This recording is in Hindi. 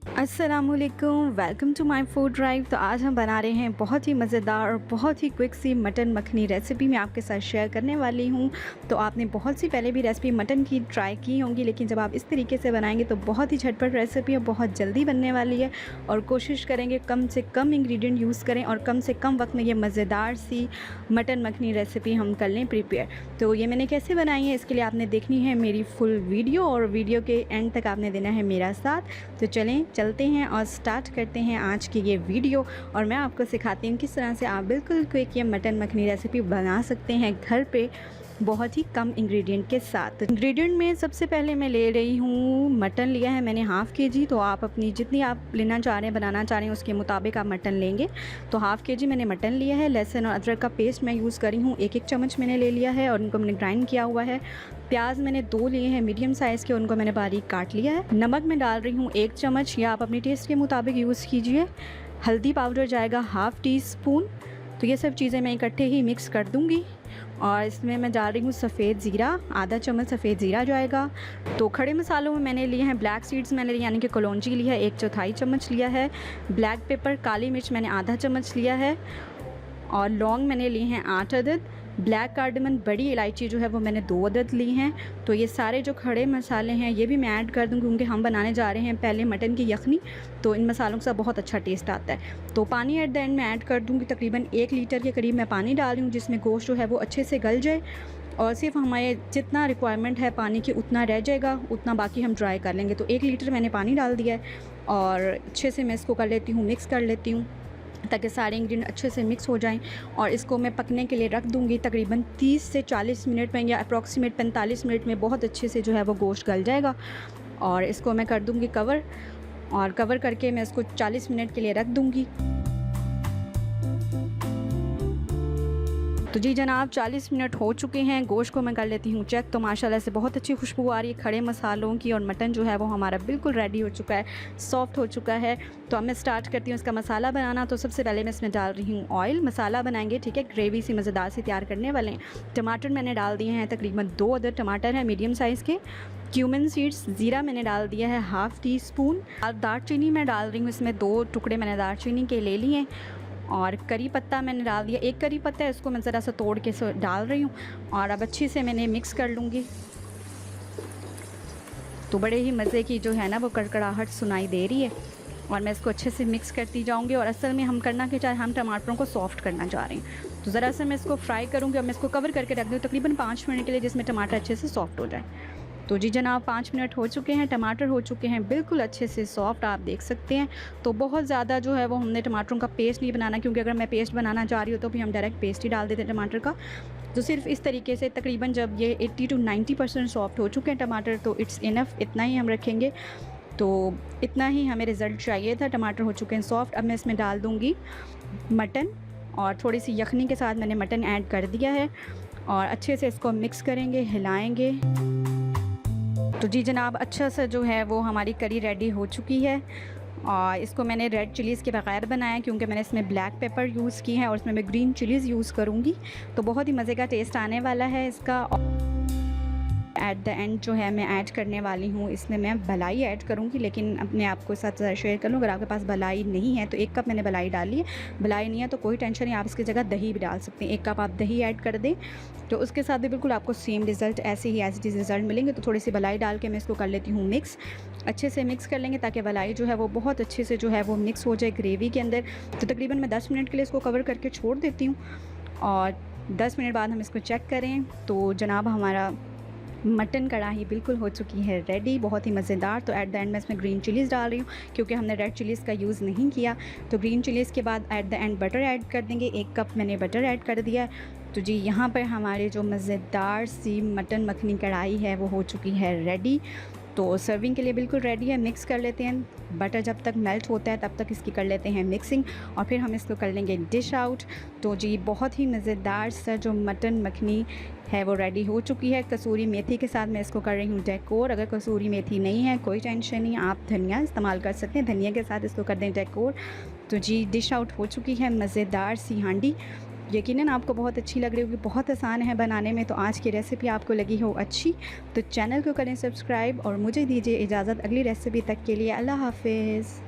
अस्सलामुअलैकुम, welcome to my food drive. तो आज हम बना रहे हैं बहुत ही मज़ेदार और बहुत ही क्विक सी मटन मखनी रेसिपी मैं आपके साथ शेयर करने वाली हूँ। तो आपने बहुत सी पहले भी रेसिपी मटन की ट्राई की होंगी, लेकिन जब आप इस तरीके से बनाएंगे तो बहुत ही झटपट रेसिपी है, बहुत जल्दी बनने वाली है। और कोशिश करेंगे कम से कम इंग्रेडिएंट यूज़ करें और कम से कम वक्त में ये मज़ेदार सी मटन मखनी रेसिपी हम कर लें प्रिपेयर। तो ये मैंने कैसे बनाई है, इसके लिए आपने देखनी है मेरी फुल वीडियो और वीडियो के एंड तक आपने देना है मेरा साथ। तो चलें चलते हैं और स्टार्ट करते हैं आज की ये वीडियो। और मैं आपको सिखाती हूँ किस तरह से आप बिल्कुल क्विक ये मटन मखनी रेसिपी बना सकते हैं घर पे बहुत ही कम इंग्रेडिएंट के साथ। इंग्रेडिएंट में सबसे पहले मैं ले रही हूँ मटन। लिया है मैंने हाफ़ के जी। तो आप अपनी जितनी आप लेना चाह रहे हैं, बनाना चाह रहे हैं, उसके मुताबिक आप मटन लेंगे। तो हाफ़ के जी मैंने मटन लिया है। लहसुन और अदरक का पेस्ट मैं यूज़ करी हूँ, एक चम्मच मैंने ले लिया है और उनको मैंने ग्राइंड किया हुआ है। प्याज मैंने 2 लिए हैं मीडियम साइज़ के, उनको मैंने बारीक काट लिया है। नमक मैं डाल रही हूँ 1 चम्मच, या आप अपने टेस्ट के मुताबिक यूज़ कीजिए। हल्दी पाउडर जाएगा हाफ़ टी स्पून। तो ये सब चीज़ें मैं इकट्ठे ही मिक्स कर दूँगी। और इसमें मैं डाल रही हूँ सफ़ेद ज़ीरा, आधा चम्मच सफ़ेद ज़ीरा जाएगा। तो खड़े मसालों में मैंने लिए हैं ब्लैक सीड्स मैंने लिए, यानी कि कलौंजी लिया है 1/4 चम्मच लिया है। ब्लैक पेपर काली मिर्च मैंने आधा चम्मच लिया है। और लौंग मैंने लिए हैं 8 अदद। ब्लैक कार्डमन बड़ी इलायची जो है वो मैंने 2 अदद ली हैं। तो ये सारे जो खड़े मसाले हैं ये भी मैं ऐड कर दूँ, क्योंकि हम बनाने जा रहे हैं पहले मटन की यखनी। तो इन मसालों का बहुत अच्छा टेस्ट आता है। तो पानी एट द एंड में ऐड कर दूँगी। तकरीबन 1 लीटर के करीब मैं पानी डाल रही हूँ, जिसमें गोश्त जो है वो अच्छे से गल जाए। और सिर्फ हमारे जितना रिक्वायरमेंट है पानी की उतना रह जाएगा, उतना बाकी हम ड्राई कर लेंगे। तो 1 लीटर मैंने पानी डाल दिया है और अच्छे से मैं इसको कर लेती हूँ, मिक्स कर लेती हूँ, ताकि सारे इंग्रेडिएंट अच्छे से मिक्स हो जाएं। और इसको मैं पकने के लिए रख दूंगी तकरीबन 30 से 40 मिनट में, या अप्रॉक्सीमेट 45 मिनट में बहुत अच्छे से जो है वो गोश्त गल जाएगा। और इसको मैं कर दूंगी कवर, और कवर करके मैं इसको 40 मिनट के लिए रख दूंगी। तो जी जनाब 40 मिनट हो चुके हैं। गोश्त को मैं कर लेती हूँ चेक। तो माशाल्लाह से बहुत अच्छी खुशबू आ रही है खड़े मसालों की, और मटन जो है वो हमारा बिल्कुल रेडी हो चुका है, सॉफ्ट हो चुका है। तो अब मैं स्टार्ट करती हूँ इसका मसाला बनाना। तो सबसे पहले मैं इसमें डाल रही हूँ ऑयल। मसाला बनाएंगे, ठीक है, ग्रेवी सी मज़ेदार सी तैयार करने वाले हैं। टमाटर मैंने डाल दिए हैं, तकरीबन 2 अदद टमाटर हैं मीडियम साइज़ के। क्यूमिन सीड्स, ज़ीरा मैंने डाल दिया है हाफ़ टी स्पून। दालचीनी मैं डाल रही हूँ, इसमें 2 टुकड़े मैंने दालचीनी के ले लिए। और करी पत्ता मैंने डाल दिया, 1 करी पत्ता है, इसको मैं ज़रा सा तोड़ के डाल रही हूँ। और अब अच्छे से मैंने मिक्स कर लूँगी। तो बड़े ही मज़े की जो है ना वो कड़कड़ाहट सुनाई दे रही है। और मैं इसको अच्छे से मिक्स करती जाऊँगी। और असल में हम करना क्या चाहे, हम टमाटरों को सॉफ़्ट करना चाह रहे हैं। तो ज़रा सा मैं इसको फ्राई करूँगी और मैं इसको कवर करके रख दूँ तकरीबन 5 मिनट के लिए, जिसमें टमाटर अच्छे से सॉफ़्ट हो जाए। तो जी जनाब 5 मिनट हो चुके हैं, टमाटर हो चुके हैं बिल्कुल अच्छे से सॉफ़्ट, आप देख सकते हैं। तो बहुत ज़्यादा जो है वो हमने टमाटरों का पेस्ट नहीं बनाना, क्योंकि अगर मैं पेस्ट बनाना चाह रही हूँ तो भी हम डायरेक्ट पेस्ट ही डाल देते हैं टमाटर का। तो सिर्फ इस तरीके से तकरीबन जब ये 80 to 90% सॉफ़्ट हो चुके हैं टमाटर, तो इट्स इनफ, इतना ही हम रखेंगे। तो इतना ही हमें रिज़ल्ट चाहिए था। टमाटर हो चुके हैं सॉफ़्ट। अब मैं इसमें डाल दूँगी मटन, और थोड़ी सी यखनी के साथ मैंने मटन ऐड कर दिया है। और अच्छे से इसको मिक्स करेंगे, हिलाएँगे। तो जी जनाब अच्छा सा जो है वो हमारी करी रेडी हो चुकी है। और इसको मैंने रेड चिलीज़ के बगैर बनाया, क्योंकि मैंने इसमें ब्लैक पेपर यूज़ की है और इसमें मैं ग्रीन चिलीज़ यूज़ करूँगी। तो बहुत ही मज़े का टेस्ट आने वाला है इसका। एट द एंड जो है मैं ऐड करने वाली हूँ, इसमें मैं भलाई ऐड करूँगी, लेकिन अपने आप को साथ शेयर कर लूँ। अगर आपके पास भलाई नहीं है तो 1 कप मैंने भलाई डाली है। भलाई नहीं है तो कोई टेंशन नहीं, आप इसकी जगह दही भी डाल सकते हैं। 1 कप आप दही ऐड कर दें, तो उसके साथ भी बिल्कुल आपको सेम रिज़ल्ट ऐसे ही एज इट इज़ रिज़ल्ट मिलेंगे। तो थोड़ी सी भलाई डाल के मैं इसको कर लेती हूँ मिक्स। अच्छे से मिक्स कर लेंगे ताकि भलाई जो है वो बहुत अच्छे से जो है वो मिक्स हो जाए ग्रेवी के अंदर। तो तकरीबन मैं 10 मिनट के लिए इसको कवर करके छोड़ देती हूँ। और 10 मिनट बाद हम इसको चेक करें तो जनाब हमारा मटन कढ़ाई बिल्कुल हो चुकी है रेडी, बहुत ही मज़ेदार। तो ऐट द एंड मैं इसमें ग्रीन चिलीज़ डाल रही हूँ, क्योंकि हमने रेड चिलीज़ का यूज़ नहीं किया। तो ग्रीन चिलीज़ के बाद at the end butter add कर देंगे। 1 कप मैंने बटर ऐड कर दिया है। तो जी यहाँ पर हमारे जो मज़ेदार सी मटन मखनी कढ़ाई है वो हो चुकी है रेडी। तो सर्विंग के लिए बिल्कुल रेडी है। मिक्स कर लेते हैं। बटर जब तक मेल्ट होता है तब तक इसकी कर लेते हैं मिक्सिंग, और फिर हम इसको कर लेंगे डिश आउट। तो जी बहुत ही मज़ेदार सा जो मटन मखनी है वो रेडी हो चुकी है। कसूरी मेथी के साथ मैं इसको कर रही हूँ डेकोर। अगर कसूरी मेथी नहीं है कोई टेंशन नहीं, आप धनिया इस्तेमाल कर सकते हैं, धनिया के साथ इसको कर दें डेकोर। तो जी डिश आउट हो चुकी है मज़ेदार सी हांडी। यकीनन आपको बहुत अच्छी लग रही होगी, बहुत आसान है बनाने में। तो आज की रेसिपी आपको लगी हो अच्छी तो चैनल को करें सब्सक्राइब और मुझे दीजिए इजाज़त अगली रेसिपी तक के लिए। अल्लाह हाफ़िज़।